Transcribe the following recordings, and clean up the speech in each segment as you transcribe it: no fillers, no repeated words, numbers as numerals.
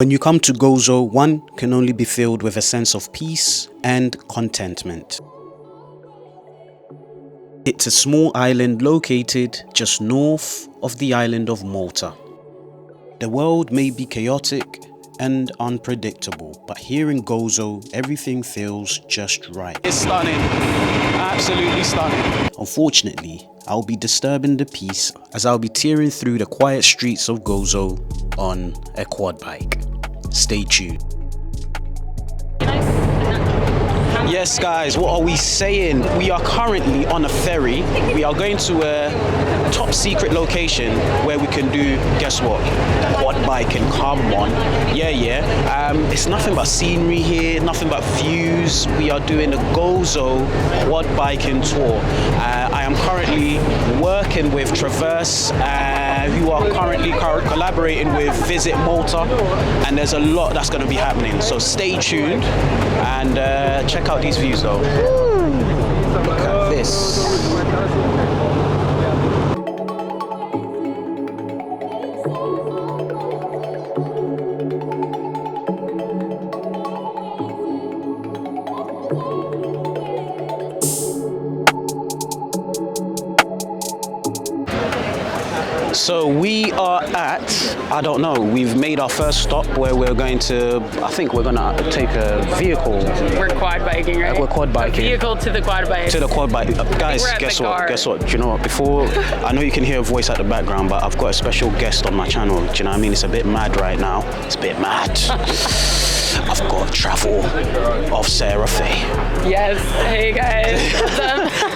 When you come to Gozo, one can only be filled with a sense of peace and contentment. It's a small island located just north of the island of Malta. The world may be chaotic and unpredictable, but here in Gozo, everything feels just right. It's stunning, absolutely stunning. Unfortunately, I'll be disturbing the peace as I'll be tearing through the quiet streets of Gozo on a quad bike. Stay tuned. Yes guys, what are we saying? We are currently on a ferry. We are going to a top secret location where we can do, guess what? Quad biking, come on. Yeah. It's nothing but scenery here, nothing but views. We are doing a Gozo quad biking tour. I am currently working with Traverse, who are currently collaborating with Visit Malta, and there's a lot that's going to be happening. So stay tuned and check out these views though. Look at this. So we are at, I don't know, we've made our first stop where we're going to, I think we're going to take a vehicle. We're quad biking, right? We're quad biking. A vehicle to the quad bike. To the quad bike. Guys, guess what? Do you know what? Before, I know you can hear a voice at the background, but I've got a special guest on my channel. Do you know what I mean? It's a bit mad right now. It's a bit mad. I've got travel of Sarah Faye. Yes. Hey guys.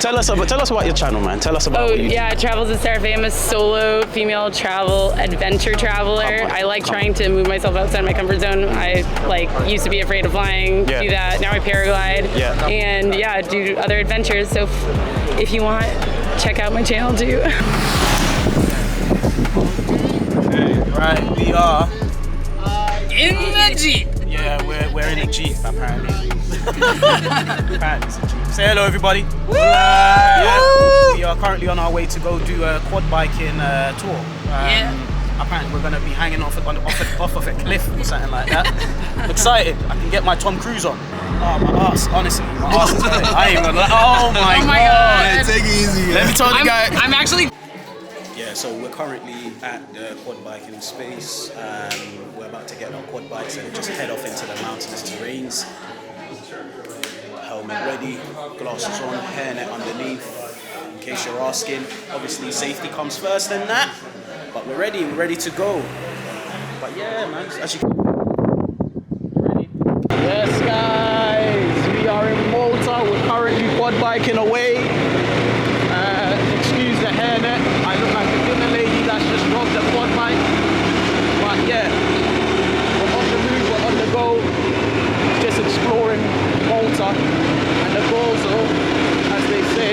What's up? Tell us about your channel, man. Tell us about what you do. Travels with Sarah Faye. I'm a solo female travel adventure traveler. I like trying to move myself outside my comfort zone. I used to be afraid of flying, do that. Now I paraglide. And do other adventures. So if you want, check out my channel too. Right, we are in the Jeep. Yeah, we're in a Jeep apparently. Apparently it's a Jeep. Say hello everybody. We are currently on our way to go do a quad biking tour. Apparently we're going to be hanging off of a cliff or something like that. Excited. I can get my Tom Cruise on. Oh, my ass, honestly. My ass is hurting. I ain't even like, oh my god. God. Take it easy. Let me tell the guy. I'm actually... Yeah, so we're currently at the quad biking space. We're about to get on quad bikes and just head off into the mountainous terrains. Helmet ready, glasses on, hairnet underneath, in case you're asking. Obviously safety comes first than that, but we're ready to go. But yeah, man, as you can... Ready? Yes, guys, we are in Malta. We're currently quad biking away. Excuse the hairnet. I look like a dinner lady that's just robbed a quad bike. But yeah, we're on the move, we're on the go. Just exploring Malta and the Gozo, as they say.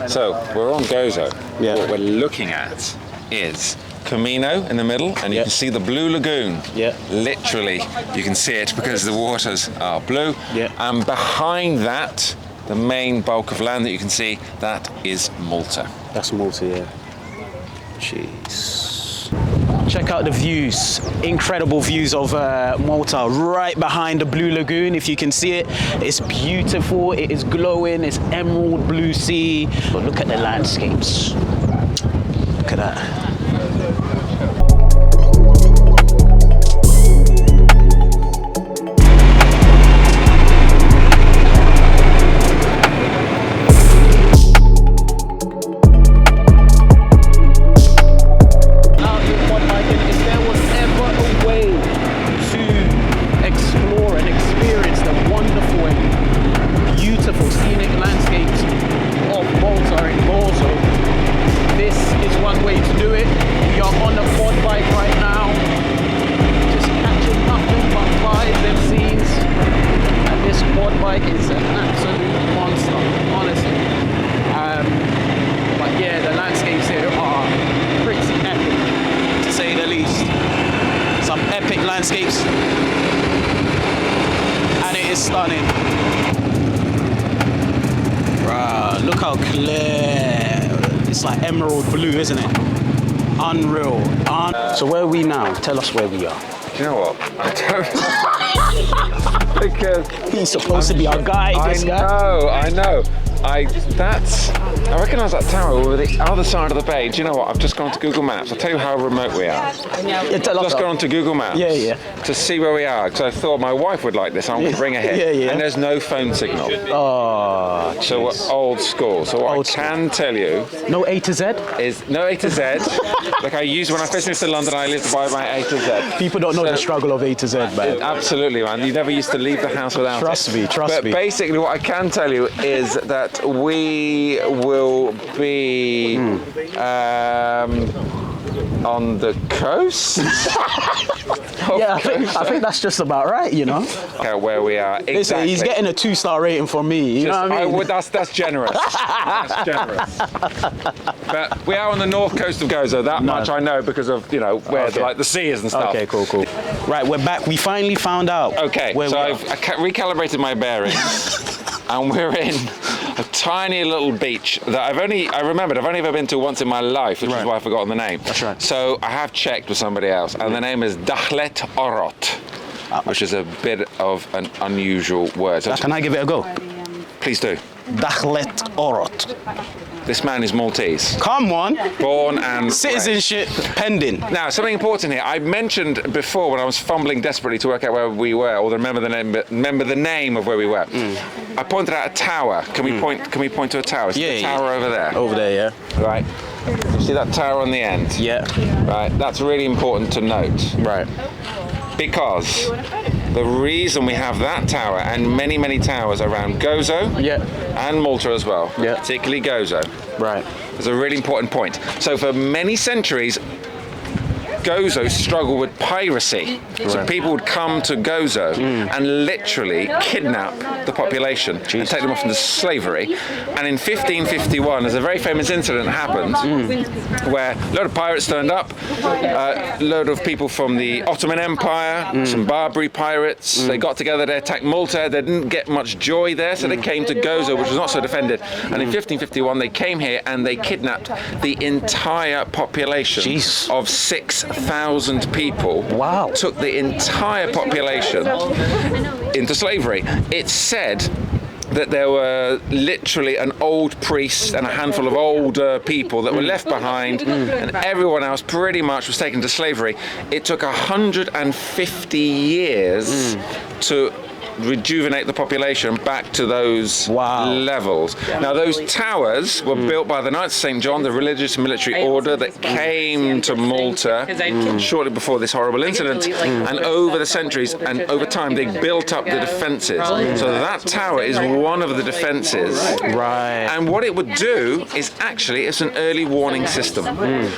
So we're on Gozo. What we're looking at is Camino in the middle, and you can see the blue lagoon. Literally, you can see it because the waters are blue. And behind that, the main bulk of land that you can see, that is Malta. That's Malta, yeah. Jeez. Check out the views. Incredible views of Malta right behind the blue lagoon. If you can see it, it's beautiful. It is glowing. It's emerald blue sea. But look at the landscapes. Look at that. Landscapes, and it is stunning. Bruh, look how clear. It's like emerald blue, isn't it? Unreal. So where are we now? Tell us where we are. Do you know what? I don't. Because he's supposed to be our guide. I know. I recognise that tower over the other side of the bay. Do you know what? I've just gone to Google Maps. I'll tell you how remote we are. I've just gone to Google Maps to see where we are. Because I thought my wife would like this. I'm going to bring her here. And there's no phone signal. Oh, so we're old school. So what I can tell you... No A to Z? Is no A to Z. Like I used when I first moved to London, I lived by my A to Z. People don't know the struggle of A to Z, man. Absolutely, man. You never used to leave the house without Trust me. But basically what I can tell you is that we will be on the coast. I think that's just about right, you know. Where we are. Exactly. Listen, he's getting a 2-star rating from me. You know what I mean? That's generous. That's generous. But we are on the north coast of Gozo. That much I know because of where the sea is and stuff. Okay, cool. Right, we're back. We finally found out. Okay, so I've recalibrated my bearings, and we're in a tiny little beach that I've only ever been to once in my life, which is why I've forgotten the name. That's right. So I have checked with somebody else, and the name is Dakhlet Orot, which is a bit of an unusual word. So can I give it a go? Please do. Dakhlet Orot. This man is Maltese. Come on. Born and citizenship pending. Now, something important here. I mentioned before when I was fumbling desperately to work out where we were, or remember the name of where we were. I pointed out a tower. Can we point to a tower? The tower over there. Over there, yeah. Right. You see that tower on the end? Yeah. Right. That's really important to note. Right. Because the reason we have that tower and many, many towers around Gozo and Malta as well, particularly Gozo, is a really important point. So for many centuries, Gozo struggled with piracy. So people would come to Gozo and literally kidnap the population and take them off into slavery. And in 1551, there's a very famous incident happened where a load of pirates turned up, a load of people from the Ottoman Empire, some Barbary pirates. They got together, they attacked Malta. They didn't get much joy there, so they came to Gozo, which was not so defended. And in 1551, they came here and they kidnapped the entire population of 6,000 people. Wow. Took the entire population into slavery. It's said that there were literally an old priest and a handful of older people that were left behind, and everyone else pretty much was taken to slavery. It took 150 years to rejuvenate the population back to those levels. Now, those towers were built by the Knights of St. John, the religious military order that came to Malta shortly before this horrible incident, and over the centuries and over time they built up the defences. So that tower is one of the defences. Right. And what it would do is actually, it's an early warning system.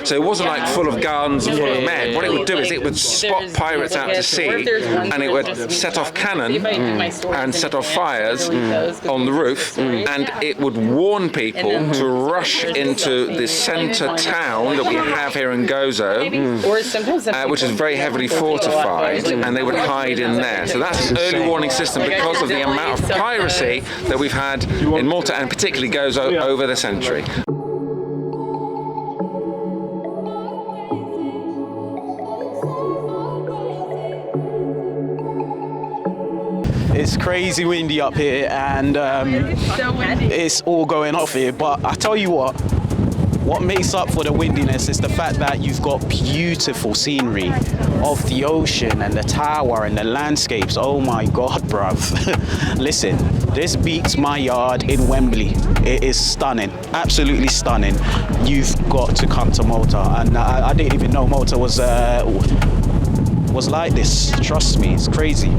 So it wasn't like full of guns and full of men. What it would do is it would spot pirates out to sea, and it would set off cannon and set off fires on the roof, and it would warn people to rush into the centre town that we have here in Gozo, which is very heavily fortified, and they would hide in there. So that's an early warning system because of the amount of piracy that we've had in Malta and particularly Gozo over the century. It's crazy windy up here, and it's all going off here. But I tell you what makes up for the windiness is the fact that you've got beautiful scenery of the ocean and the tower and the landscapes. Oh my God, bruv. Listen, this beats my yard in Wembley. It is stunning, absolutely stunning. You've got to come to Malta, and I didn't even know Malta was like this. Trust me, it's crazy.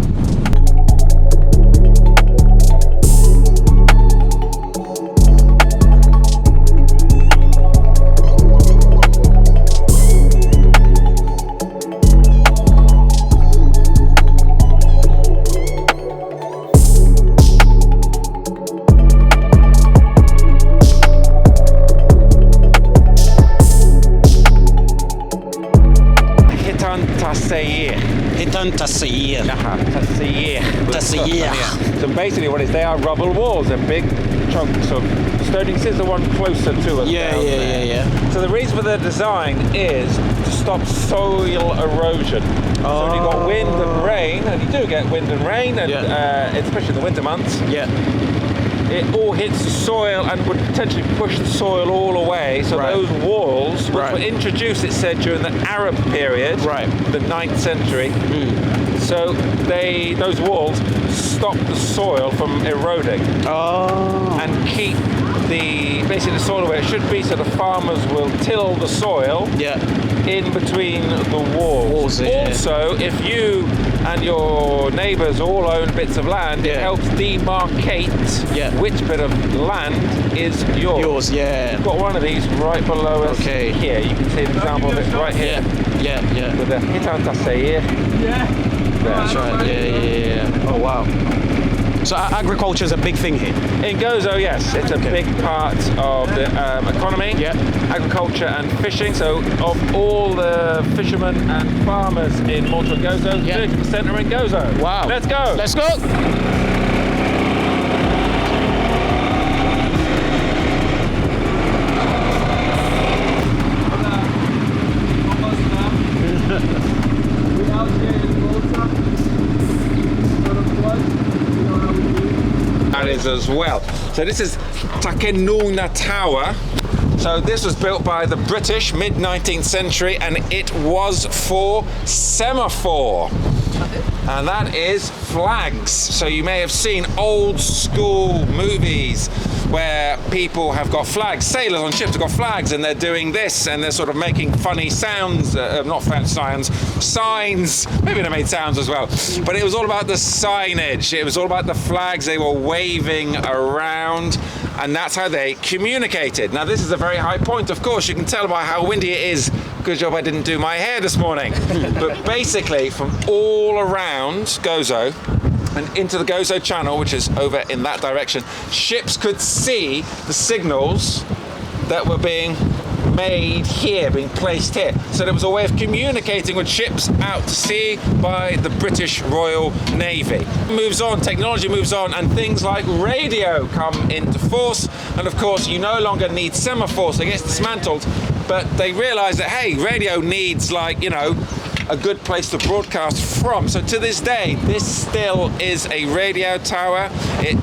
Hitan Tasir. Tasir. So basically what it is, they are rubble walls. They're big chunks of stone. You can see there's the one closer to us. Yeah. So the reason for the design is to stop soil erosion. So when you've got wind and rain, and you do get wind and rain, and especially in the winter months, it all hits the soil and would potentially push the soil all away. So those walls, which were introduced, it said, during the Arab period, the 9th century, so those walls stop the soil from eroding and keep basically the soil where it should be, so the farmers will till the soil in between the walls. Also, if you and your neighbours all own bits of land, it helps demarcate which bit of land is yours. We've got one of these right below us here. You can see an example of it right here. With the Hitan Tasir. That's right. Oh wow. So agriculture is a big thing here. In Gozo, yes, it's a big part of the economy. Agriculture and fishing. So of all the fishermen and farmers in Malta and Gozo, 30% are in Gozo. Wow. Let's go. Let's go. As well. So this is Takenuna Tower. So this was built by the British mid-19th century, and it was for semaphore. And that is flags. So you may have seen old school movies where people have got flags, sailors on ships have got flags, and they're doing this, and they're sort of making funny sounds, signs, maybe they made sounds as well, but it was all about the signage, it was all about the flags they were waving around, and that's how they communicated. Now this is a very high point, of course, you can tell by how windy it is. Good job I didn't do my hair this morning. But basically, from all around Gozo and into the Gozo Channel, which is over in that direction, ships could see the signals that were being made here, being placed here. So there was a way of communicating with ships out to sea by the British Royal Navy. Moves on, technology moves on, and things like radio come into force. And of course, you no longer need semaphores, so it gets dismantled. But they realised that, hey, radio needs, like, you know, a good place to broadcast from. So to this day, this still is a radio tower. It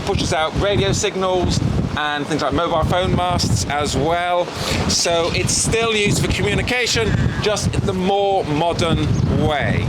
pushes out radio signals and things like mobile phone masts as well. So it's still used for communication, just the more modern way.